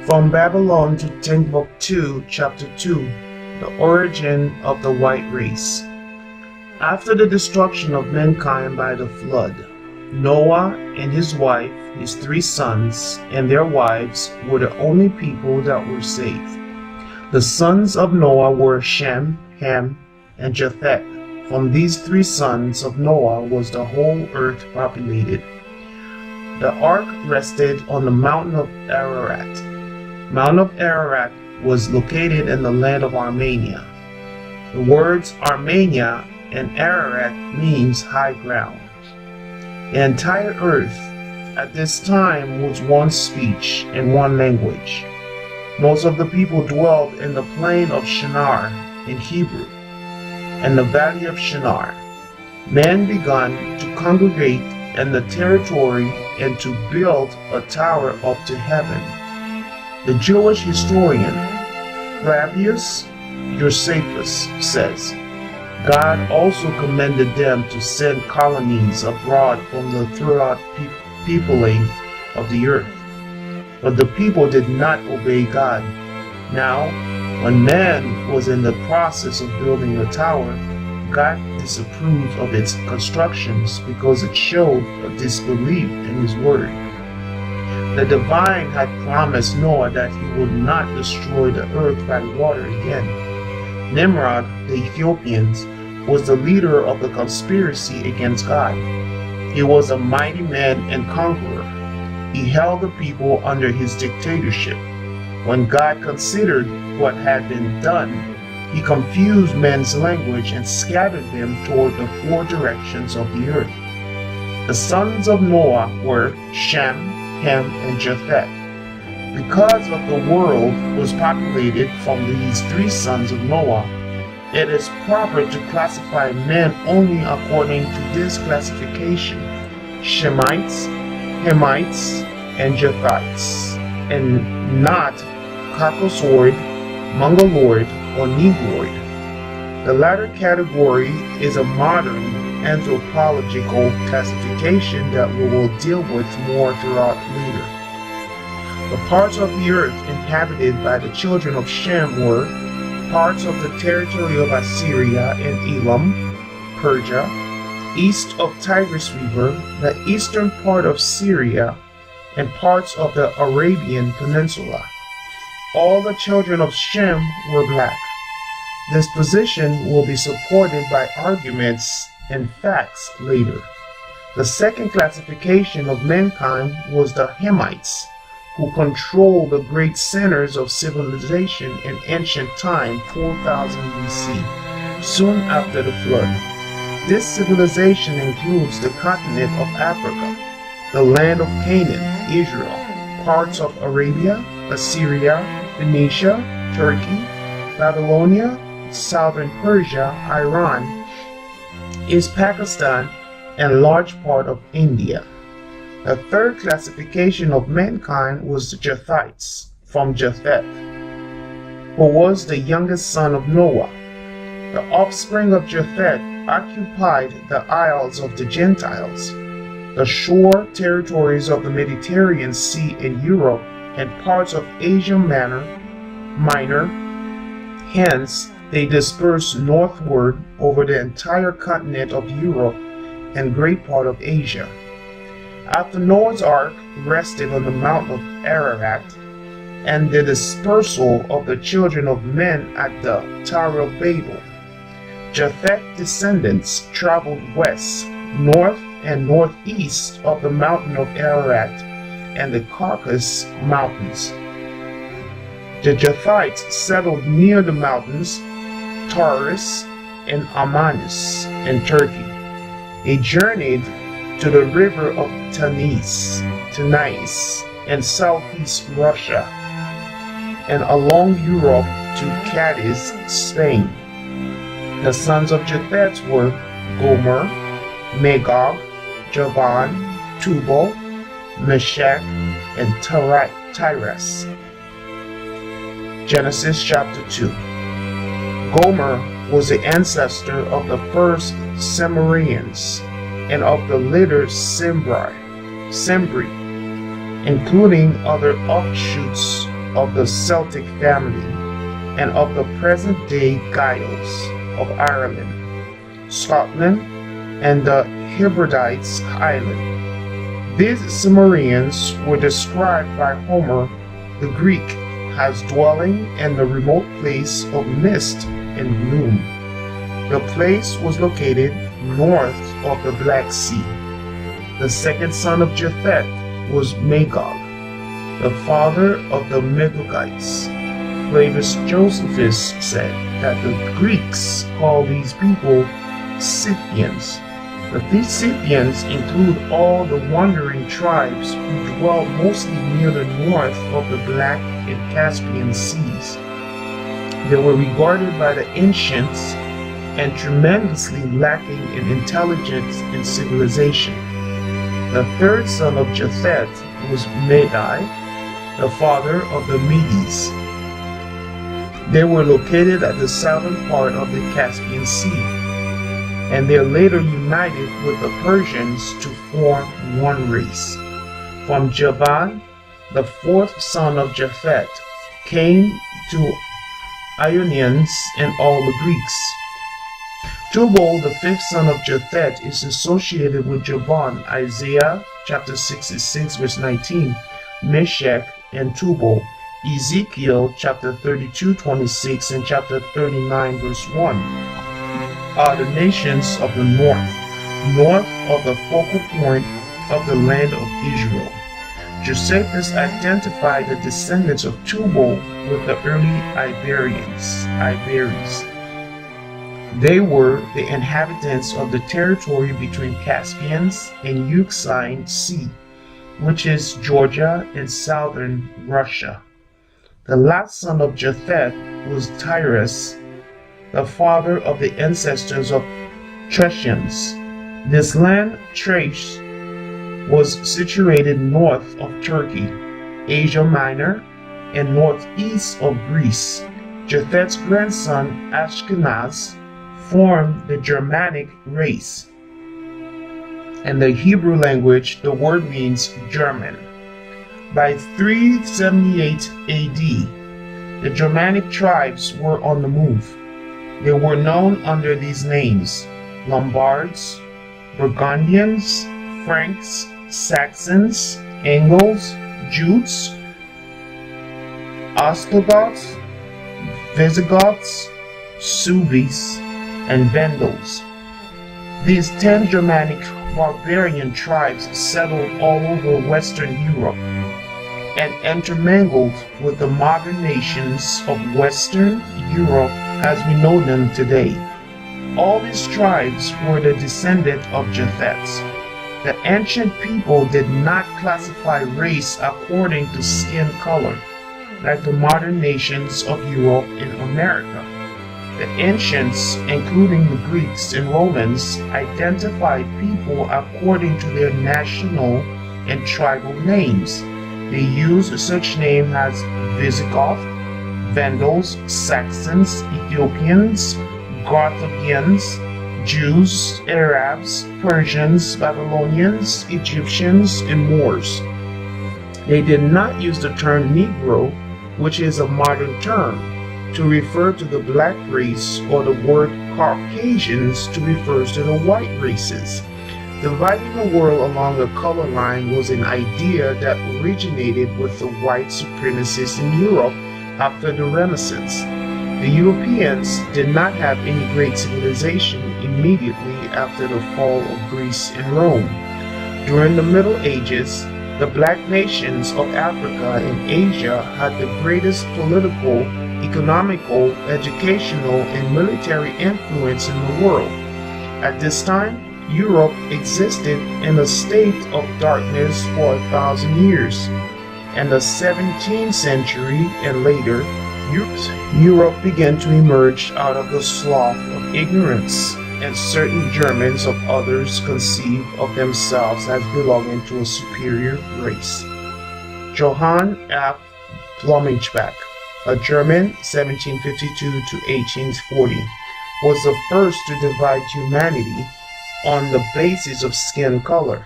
From Babylon to Timbuktu, chapter 2, the origin of the white race. After the destruction of mankind by the flood, Noah and his wife, his 3 sons, and their wives were the only people that were saved. The sons of Noah were Shem, Ham, and Japheth. From these 3 sons of Noah was the whole earth populated. The ark rested on the mountain of Ararat. Mount of Ararat was located in the land of Armenia. The words Armenia and Ararat means high ground. The entire earth at this time was one speech and one language. Most of the people dwelled in the plain of Shinar in Hebrew and the valley of Shinar. Men began to congregate in the territory and to build a tower up to heaven. The Jewish historian Flavius Josephus says, God also commended them to send colonies abroad from the throughout peopling of the earth. But the people did not obey God. Now, when man was in the process of building a tower, God disapproved of its constructions because it showed a disbelief in his word. The divine had promised Noah that he would not destroy the earth by water again. Nimrod, the Ethiopian, was the leader of the conspiracy against God. He was a mighty man and conqueror. He held the people under his dictatorship. When God considered what had been done, he confused men's language and scattered them toward the 4 directions of the earth. The sons of Noah were Shem, Ham, and Japheth. Because of the world was populated from these 3 sons of Noah, it is proper to classify men only according to this classification: Shemites, Hamites, and Japhethites, and not Caucasoid, Mongoloid, or Negroid. The latter category is a modern anthropological classification that we will deal with more throughout later. The parts of the earth inhabited by the children of Shem were parts of the territory of Assyria and Elam, Persia, east of Tigris River, the eastern part of Syria, and parts of the Arabian Peninsula. All the children of Shem were black. This position will be supported by arguments and facts later. The second classification of mankind was the Hamites, who controlled the great centers of civilization in ancient time 4000 BC, soon after the flood. This civilization includes the continent of Africa, the land of Canaan, Israel, parts of Arabia, Assyria, Phoenicia, Turkey, Babylonia, southern Persia, Iran, East Pakistan, and large part of India. The third classification of mankind was the Japhethites, from Japheth, who was the youngest son of Noah. The offspring of Japheth occupied the isles of the Gentiles, the shore territories of the Mediterranean Sea in Europe, and parts of Asia Minor. Hence, they dispersed northward over the entire continent of Europe and great part of Asia. After Noah's ark rested on the mount of Ararat, and the dispersal of the children of men at the Tower of Babel, Japheth's descendants traveled west, north, and northeast of the mountain of Ararat and the Caucasus Mountains. The Japhethites settled near the mountains, Taurus and Amanus in Turkey. They journeyed to the river of Tanais in southeast Russia, and along Europe to Cadiz, Spain. The sons of Japheth were Gomer, Magog, Javan, Tubal, Meshach, and Tiras. Genesis chapter 2. Gomer was the ancestor of the first Semiraeans and of the later Cimbri, including other offshoots of the Celtic family and of the present-day Gaels of Ireland, Scotland, and the Hebrides island. These Cimmerians were described by Homer the Greek as dwelling in the remote place of mist and gloom. The place was located north of the Black Sea. The second son of Japheth was Magog, the father of the Magogites. Flavius Josephus said that the Greeks called these people Scythians. These Scythians include all the wandering tribes who dwell mostly near the north of the Black and Caspian seas. They were regarded by the ancients and tremendously lacking in intelligence and civilization. The third son of Japheth was Madai, the father of the Medes. They were located at the southern part of the Caspian Sea, and they later united with the Persians to form one race. From Javan, the fourth son of Japheth, came to Ionians and all the Greeks. Tubal, the fifth son of Japheth, is associated with Javan, Isaiah chapter 66 verse 19, Meshach and Tubal, Ezekiel chapter 32:26 and chapter 39 verse 1 are the nations of the north of the focal point of the land of Israel. Josephus identified the descendants of Tubal with the early Iberes. They were the inhabitants of the territory between Caspian and Euxine Sea, which is Georgia and southern Russia. The last son of Japheth was Tyrus, the father of the ancestors of Thracians. This land, Thrace, was situated north of Turkey, Asia Minor, and northeast of Greece. Japheth's grandson Ashkenaz formed the Germanic race. In the Hebrew language, the word means German. By 378 AD, the Germanic tribes were on the move. They were known under these names: Lombards, Burgundians, Franks, Saxons, Angles, Jutes, Ostrogoths, Visigoths, Sueves, and Vandals. These 10 Germanic barbarian tribes settled all over Western Europe and intermingled with the modern nations of Western Europe as we know them today. All these tribes were the descendant of Japheth. The ancient people did not classify race according to skin color, like the modern nations of Europe and America. The ancients, including the Greeks and Romans, identified people according to their national and tribal names. They used such names as Visigoth, Vandals, Saxons, Ethiopians, Carthaginians, Jews, Arabs, Persians, Babylonians, Egyptians, and Moors. They did not use the term Negro, which is a modern term, to refer to the black race, or the word Caucasians to refer to the white races. Dividing the world along a color line was an idea that originated with the white supremacists in Europe after the Renaissance. The Europeans did not have any great civilization immediately after the fall of Greece and Rome. During the Middle Ages, the black nations of Africa and Asia had the greatest political, economical, educational, and military influence in the world. At this time, Europe existed in a state of darkness for 1,000 years. In the 17th century and later, Europe began to emerge out of the slough of ignorance, and certain Germans of others conceived of themselves as belonging to a superior race. Johann F. Blumenbach, a German 1752 to 1840, was the first to divide humanity on the basis of skin color.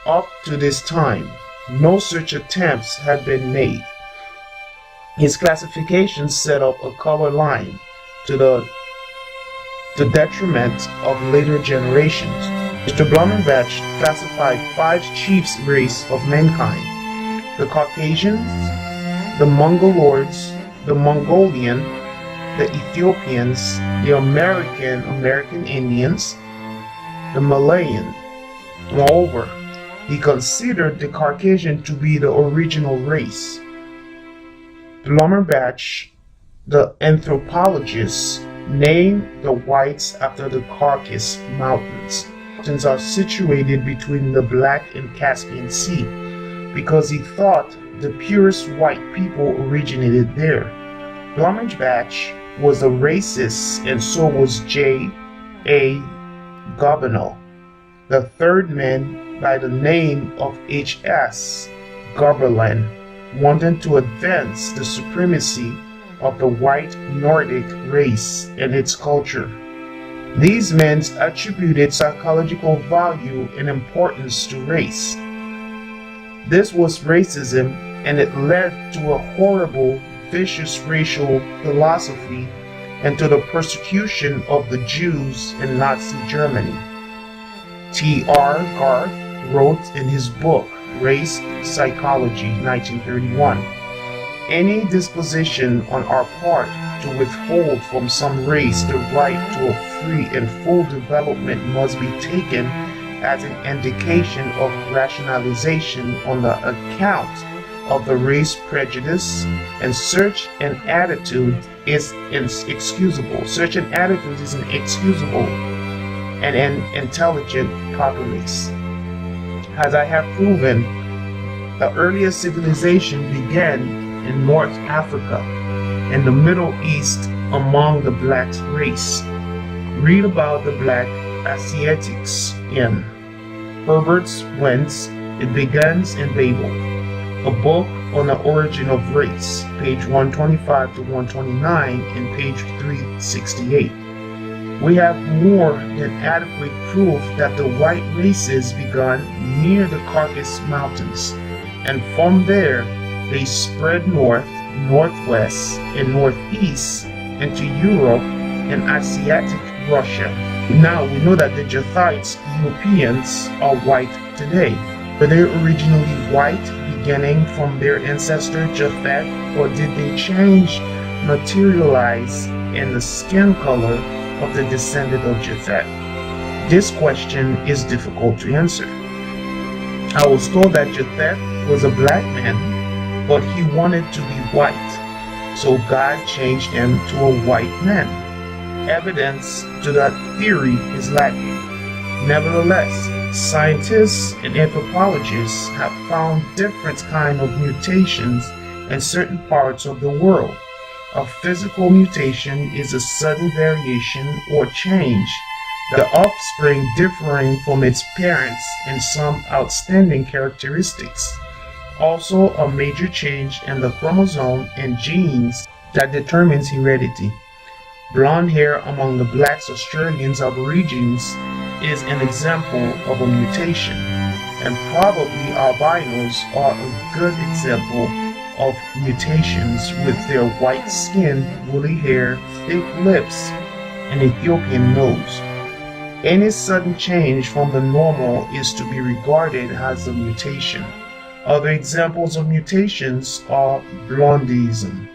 Up to this time, no such attempts had been made. His classification set up a color line to the detriment of later generations. Mr. Blumenbach classified 5 chief races of mankind: the Caucasians, the Mongoloids, the Mongolian, the Ethiopians, the American Indians, the Malayan. Moreover, he considered the Caucasian to be the original race. Blumenbach, the anthropologist, named the whites after the Caucasus Mountains. The mountains are situated between the Black and Caspian Sea because he thought the purest white people originated there. Blumenbach was a racist, and so was J. A. Gobineau. The third man, by the name of H. S. Garberland, wanted to advance the supremacy of the white Nordic race and its culture. These men attributed psychological value and importance to race. This was racism, and it led to a horrible, vicious racial philosophy and to the persecution of the Jews in Nazi Germany. T.R. Garth wrote in his book, Race Psychology, 1931, "Any disposition on our part to withhold from some race the right to a free and full development must be taken as an indication of rationalization on the account of the race prejudice, and such an attitude is inexcusable. Such an attitude is inexcusable and an intelligent populace. As I have proven, the earliest civilization began in North Africa and the Middle East among the black race. Read about the black Asiatics in Herbert Wentz. It begins in Babel, a book on the origin of race, page 125 to 129 and page 368. We have more than adequate proof that the white races began near the Caucasus Mountains, and from there they spread north, northwest, and northeast into Europe and Asiatic Russia. Now we know that the Japhethites, Europeans, are white today. Were they originally white beginning from their ancestor Japheth, or did they change, materialize in the skin color of the descendant of Japheth? This question is difficult to answer. I was told that Japheth was a black man, but he wanted to be white, so God changed him to a white man. Evidence to that theory is lacking. Nevertheless, scientists and anthropologists have found different kinds of mutations in certain parts of the world. A physical mutation is a sudden variation or change, the offspring differing from its parents in some outstanding characteristics. Also, a major change in the chromosome and genes that determines heredity. Blonde hair among the blacks Australians Aborigines is an example of a mutation, and probably albinos are a good example of mutations with their white skin, woolly hair, thick lips, and Ethiopian nose. Any sudden change from the normal is to be regarded as a mutation. Other examples of mutations are blondism,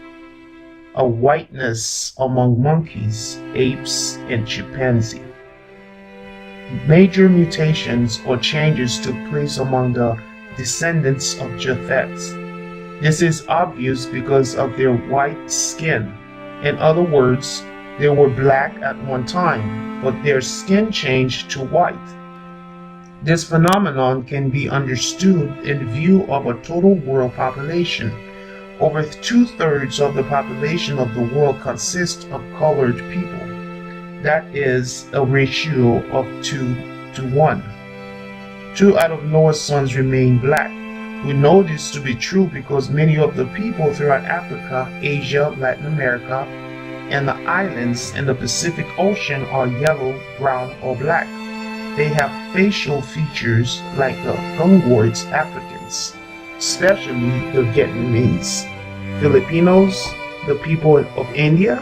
a whiteness among monkeys, apes, and chimpanzee. Major mutations or changes took place among the descendants of Japheth. This is obvious because of their white skin. In other words, they were black at one time, but their skin changed to white. This phenomenon can be understood in view of a total world population. Over 2/3 of the population of the world consists of colored people. That is a ratio of 2 to 1. 2 out of Noah's sons remain black. We know this to be true because many of the people throughout Africa, Asia, Latin America, and the islands in the Pacific Ocean are yellow, brown, or black. They have facial features like the Congolese Africans, especially the Vietnamese. Filipinos, the people of India,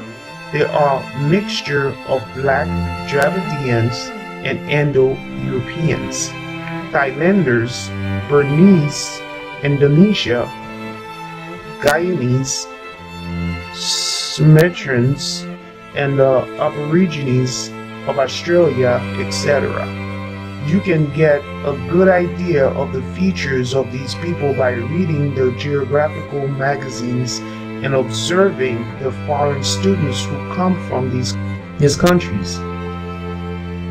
they are a mixture of black Dravidians and Indo-Europeans. Thailanders, Burmese, Indonesia, Guyanese, Sumatrans, and the Aborigines of Australia, etc. You can get a good idea of the features of these people by reading the geographical magazines and observing the foreign students who come from these countries.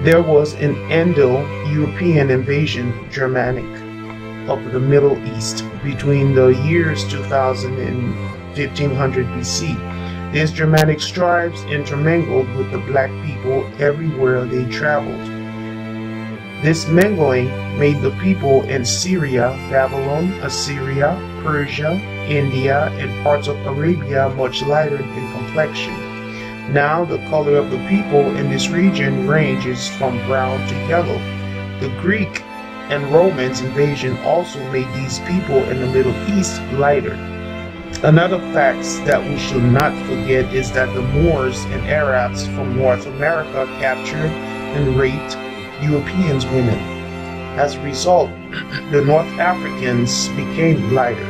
There was an Indo-European invasion, Germanic, of the Middle East between the years 2000 and 1500 BC. These Germanic tribes intermingled with the black people everywhere they traveled. This mingling made the people in Syria, Babylon, Assyria, Persia, India, and parts of Arabia much lighter in complexion. Now the color of the people in this region ranges from brown to yellow. The Greek and Romans invasion also made these people in the Middle East lighter. Another fact that we should not forget is that the Moors and Arabs from North America captured and raped Europeans' women. As a result, the North Africans became lighter.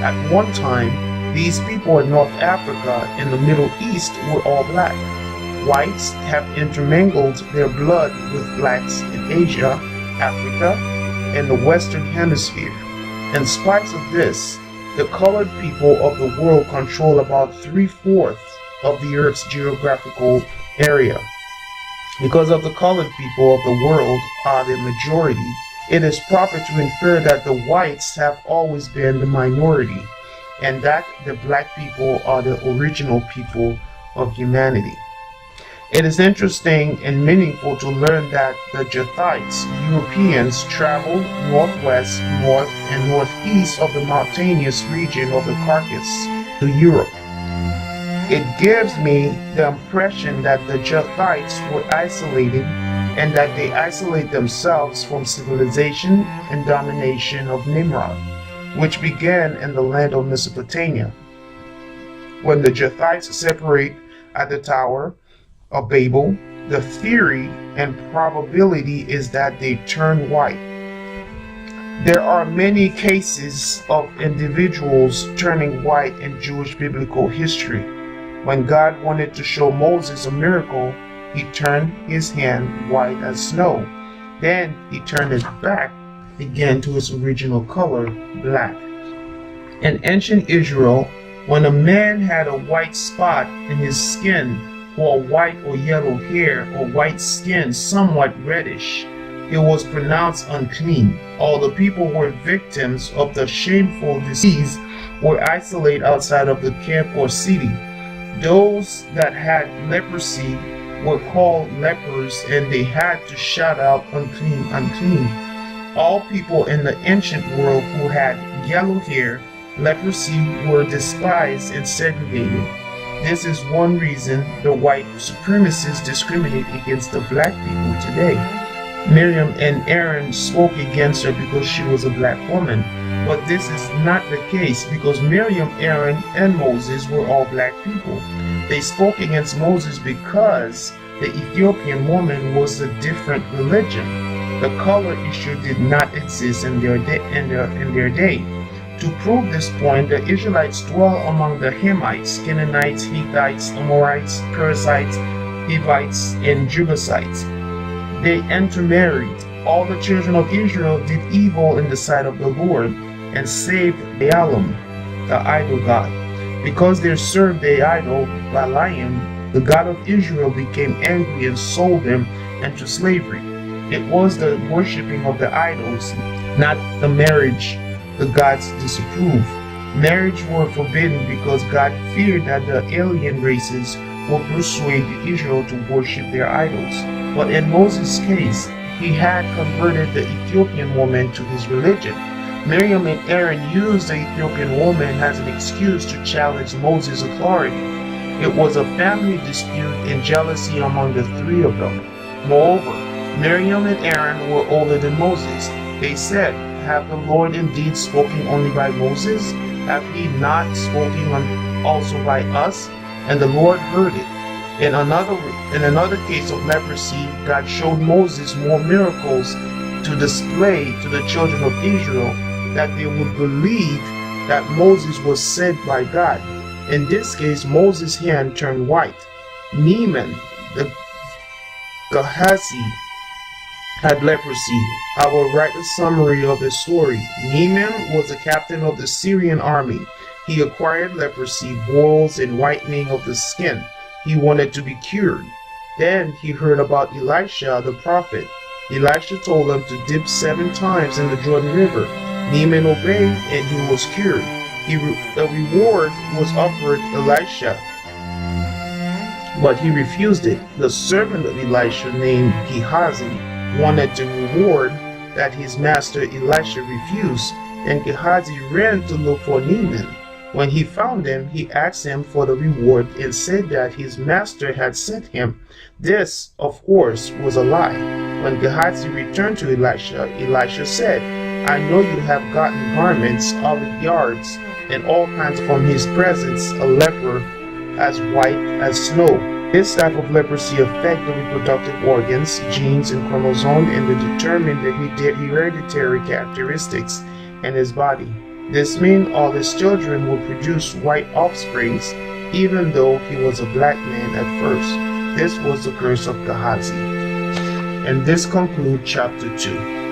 At one time, these people in North Africa and the Middle East were all black. Whites have intermingled their blood with blacks in Asia, Africa, and the Western Hemisphere. In spite of this, the colored people of the world control about 3/4 of the Earth's geographical area. Because of the colored people of the world are the majority, it is proper to infer that the whites have always been the minority, and that the black people are the original people of humanity. It is interesting and meaningful to learn that the Japhethites, Europeans, traveled northwest, north, and northeast of the mountainous region of the Caucasus to Europe. It gives me the impression that the Japhethites were isolated and that they isolate themselves from civilization and domination of Nimrod, which began in the land of Mesopotamia. When the Japhethites separate at the Tower of Babel, the theory and probability is that they turn white. There are many cases of individuals turning white in Jewish biblical history. When God wanted to show Moses a miracle, he turned his hand white as snow. Then he turned it back again to its original color, black. In ancient Israel, when a man had a white spot in his skin, or white or yellow hair, or white skin somewhat reddish, it was pronounced unclean. All the people who were victims of the shameful disease were isolated outside of the camp or city. Those that had leprosy were called lepers, and they had to shout out, unclean, unclean. All people in the ancient world who had yellow hair, leprosy, were despised and segregated. This is one reason the white supremacists discriminate against the black people today. Miriam and Aaron spoke against her because she was a black woman, but this is not the case because Miriam, Aaron, and Moses were all black people. They spoke against Moses because the Ethiopian woman was a different religion. The color issue did not exist in their day. To prove this point, the Israelites dwell among the Hamites, Canaanites, Hittites, Amorites, Perizzites, Hivites, and Jebusites. They intermarried. All the children of Israel did evil in the sight of the Lord and saved Baalim, the idol god. Because they served the idol Balaam, the god of Israel became angry and sold them into slavery. It was the worshipping of the idols, not the marriage the gods disapprove. Marriage were forbidden because God feared that the alien races would persuade Israel to worship their idols. But in Moses' case, he had converted the Ethiopian woman to his religion. Miriam and Aaron used the Ethiopian woman as an excuse to challenge Moses' authority. It was a family dispute and jealousy among the three of them. Moreover, Miriam and Aaron were older than Moses. They said, "Have the Lord indeed spoken only by Moses? Have he not spoken also by us? And the Lord heard it. In another case of leprosy, God showed Moses more miracles to display to the children of Israel, that they would believe that Moses was sent by God. In this case, Moses' hand turned white. Naaman, the Gehazi, had leprosy. I will write a summary of his story. Naaman was the captain of the Syrian army. He acquired leprosy, boils, and whitening of the skin. He wanted to be cured. Then he heard about Elisha the prophet. Elisha told him to dip 7 times in the Jordan River. Naaman obeyed and he was cured. The reward was offered Elisha, but he refused it. The servant of Elisha, named Gehazi, wanted the reward that his master Elisha refused, and Gehazi ran to look for Naaman. When he found him, he asked him for the reward and said that his master had sent him. This, of course, was a lie. When Gehazi returned to Elisha, Elisha said, I know you have gotten garments, olive yards, and all kinds from his presence, a leper as white as snow. This type of leprosy affects the reproductive organs, genes, and chromosomes, and they determine the hereditary characteristics in his body. This means all his children will produce white offsprings, even though he was a black man at first. This was the curse of Gehazi. And this concludes chapter 2.